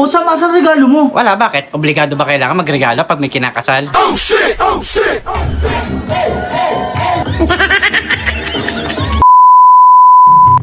O saan regalo mo? Wala, bakit? Obligado ba kailangan magregalo pag may kinakasal? Oh shit! Oh shit!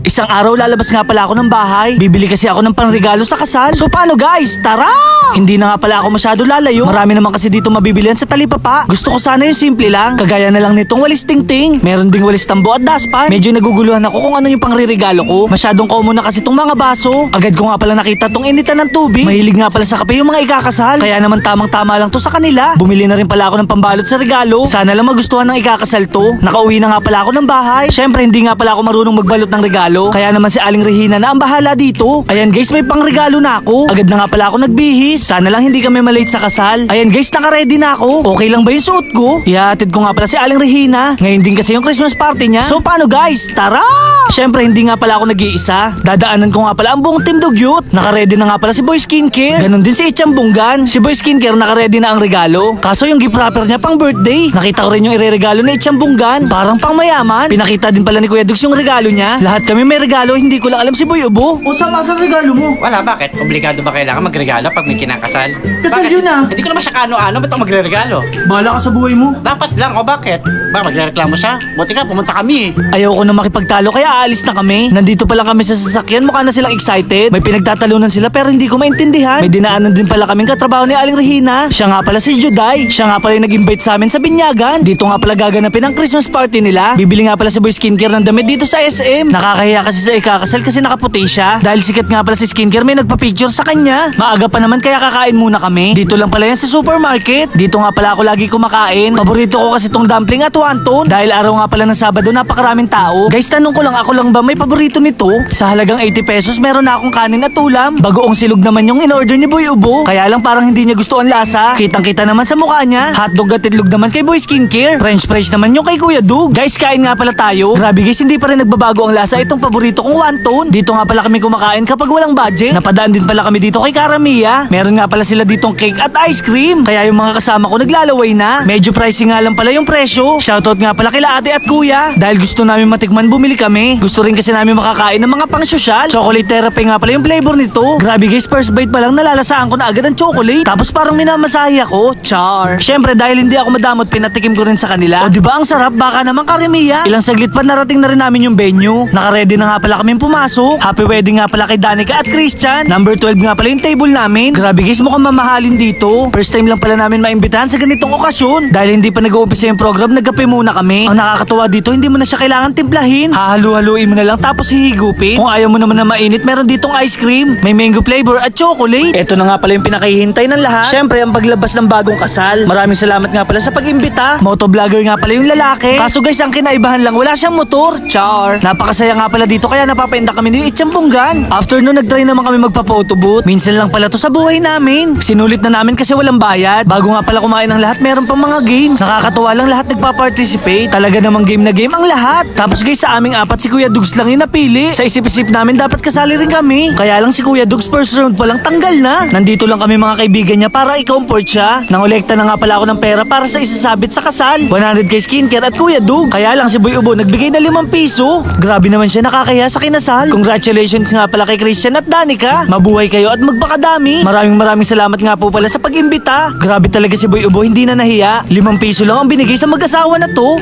Isang araw lalabas nga pala ako ng bahay. Bibili kasi ako ng panregalo sa kasal. So paano guys? Tara! Hindi na nga pala ako masyado lalayo. Marami naman kasi dito mabibilihan sa talipapa. Gusto ko sana yung simple lang. Kagaya na lang nitong walis tingting. Meron ding walis tambo at daspan. Medyo naguguluhan ako kung ano yung pangririgalo ko. Masyadong common na kasi tong mga baso. Agad ko nga pala nakita tong initan ng tubig. Mahilig nga pala sa kape yung mga ikakasal. Kaya naman tamang-tama lang to sa kanila. Bumili na rin pala ako ng pambalot sa regalo. Sana lang magustuhan ng ikakasal to. Nakauwi na nga pala ako ng bahay. Syempre hindi nga pala ako marunong magbalot ng regalo. Kaya naman si Aling Regina na ang bahala dito. Ayan guys, may pangregalo na ako. Agad na nga pala ako nagbihis. Sana lang hindi kami malate sa kasal. Ayan guys, naka-ready na ako. Okay lang ba yung suot ko? Ihahatid ko nga pala si Aling Regina. Ngayon din kasi yung Christmas party niya. So paano guys? Tara! Syempre hindi nga pala ako nag-iisa. Dadaanan ko nga pala ang buong Team Dugyot. Naka-ready na nga pala si Boy Skincare. Ganon din si Ichang Bunggan. Si Boy Skincare naka-ready na ang regalo. Kaso yung gift wrapper niya pang birthday. Nakita ko rin yung ireregalo ni Ichang Bunggan. Parang pang mayaman. Pinakita din pala ni Kuya Dugs yung regalo niya. Lahat kami may regalo, hindi ko lang alam si Boy Ubo. O saan regalo mo? Wala, bakit? Obligado ba kailangan magregalo pag may kinakasal? Kasal Bakit? yun ah. Hindi ko naman siya kaano-ano, ba't ako magre-regalo? Bahala ka sa buhay mo. Dapat lang, o bakit? Ba, magre-reklamo siya? Buti ka, pumunta kami. Ayoko na makipagtalo kaya aalis na kami. Nandito pa lang kami sa sasakyan, mukha na silang excited. May pinagtatalunan sila pero hindi ko maintindihan. May dinaanan din pala kaming katrabaho ni Aling Regina. Siya nga pala si Juday. Siya nga pala yung nag-invite sa amin sa binyagan. Dito nga pala gaganapin ang Christmas party nila. Bibili nga pala si Boy Skincare ng damit dito sa SM. Nakakahiya kasi sa ikakasal kasi nakaputi siya. Dahil sikat nga pala si Skincare, may nagpa-picture sa kanya. Maaga pa naman kaya kakain muna kami. Dito lang pala yan sa supermarket. Dito nga pala ako lagi kumakain. Paborito ko kasi tong dumpling at wonton. Dahil araw nga pala ng Sabado, napakaraming tao. Guys, tanong ko lang, ako lang ba may paborito nito? Sa halagang 80 pesos, meron na akong kanin at ulam. Bagoong silog naman yung in-order ni Boy Ubo. Kaya lang parang hindi niya gusto ang lasa. Kitang-kita naman sa mukha niya. Hotdog at itlog naman kay Boy Skincare. French fries naman yung kay Kuya Dug. Guys, kain nga pala tayo. Grabe guys, hindi pa rin nagbabago ang lasa itong paborito kong wonton. Dito nga pala kami kumakain kapag walang budget. Napadaan din pala kami dito kay Karamia. Meron nga pala sila ditong cake at ice cream. Kaya yung mga kasama ko naglalaway na. Medyo pricey nga lang pala yung presyo. Shoutout nga pala kila ate at kuya. Dahil gusto namin matikman, bumili kami. Gusto rin kasi namin makakain ng mga pang-sosyal. Chocolate therapy nga pala yung flavor nito. Grabe guys, first bite pa lang nalalasaan ko na agad ang chocolate. Tapos parang minamasahe ako. Char. Syempre dahil hindi ako madamot, pinatikim ko rin sa kanila. O diba ang sarap? Baka naman Karamia. Ilang saglit pa narating na rin namin yung venue. Naka-ready na nga pala kaming pumasok. Happy wedding nga pala kay Danica at Christian. Number 12 nga pala yung table namin. Grabe guys, mukhang mamahalin dito. First time lang pala namin maimbitahan sa ganitong okasyon. Dahil hindi pa nag-uumpisa yung program, nagkape muna kami. Ang nakakatuwa dito, hindi mo na siya kailangan timplahin. Hahalu-haluin mo na lang tapos hihigupin. Kung ayaw mo naman na mainit, meron ditong ice cream. May mango flavor at chocolate. Ito na nga pala yung pinakahihintay ng lahat. Syempre, ang paglabas ng bagong kasal. Maraming salamat nga pala sa pag-imbita. Motovlogger nga pala yung lalaki. Kaso guys, ang kinaibahan lang, wala siyang motor. Char. Napakasaya nga pala dito kaya napapainda kami ni Ichang Bunggan. After nun, nag-try naman kami magpa-photo booth. Minsan lang pala to sa buhay namin. Sinulit na namin kasi walang bayad. Bago nga pala kumain ng lahat, meron pang mga games. Nakakatuwa lang lahat nagpa-participate. Talaga namang game na game ang lahat. Tapos guys, sa aming apat, si Kuya Dugs lang yung napili. Sa isip-isip namin, dapat kasali rin kami. Kaya lang si Kuya Dugs first round pa lang tanggal na. Nandito lang kami mga kaibigan niya para i-comfort siya. Nangolekta na nga pala ako ng pera para sa isasabit sa kasal. 100 kay Skincare at Kuya Dugs. Kaya lang si Boy Ubo nagbigay na 5 piso. Grabe naman siya, nakakaya sa kinasal. Congratulations nga pala kay Christian at Danica. Mabuhay kayo at magpakadami. Maraming salamat nga po pala sa pag-imbita. Grabe talaga si Boy Ubo, hindi na nahiya. 5 piso lang ang binigay sa mag-asawa na to.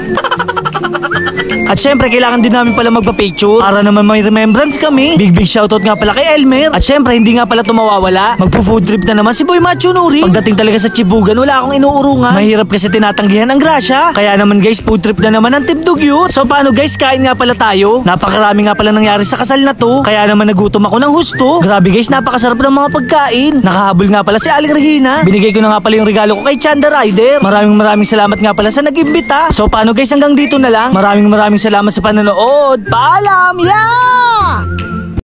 At syempre, kailangan din namin pala magpa-picture para naman may remembrance kami. Big shoutout nga pala kay Elmer. At syempre, hindi nga pala tumawawala. Magpo-food trip na naman si Boy Macho Nuri. Pagdating talaga sa Chibugan, wala akong inuurungan. Mahirap kasi tinatanggihan ang grasya. Kaya naman guys, food trip na naman ang Team Dugyot. So paano guys, kain nga pala tayo. Napakarami nga pala nangyari sa kasal na to. Kaya naman nagutom ako ng husto. Grabe guys, napakasarap ng mga pagkain. Nakahabol nga pala si Aling Regina. Binigay ko na nga pala yung regalo ko kay Chanda Rider. Maraming salamat nga pala sa nag-imbita. So paano guys, hanggang dito na lang. Maraming salamat sa panonood. Paalam! Yeah!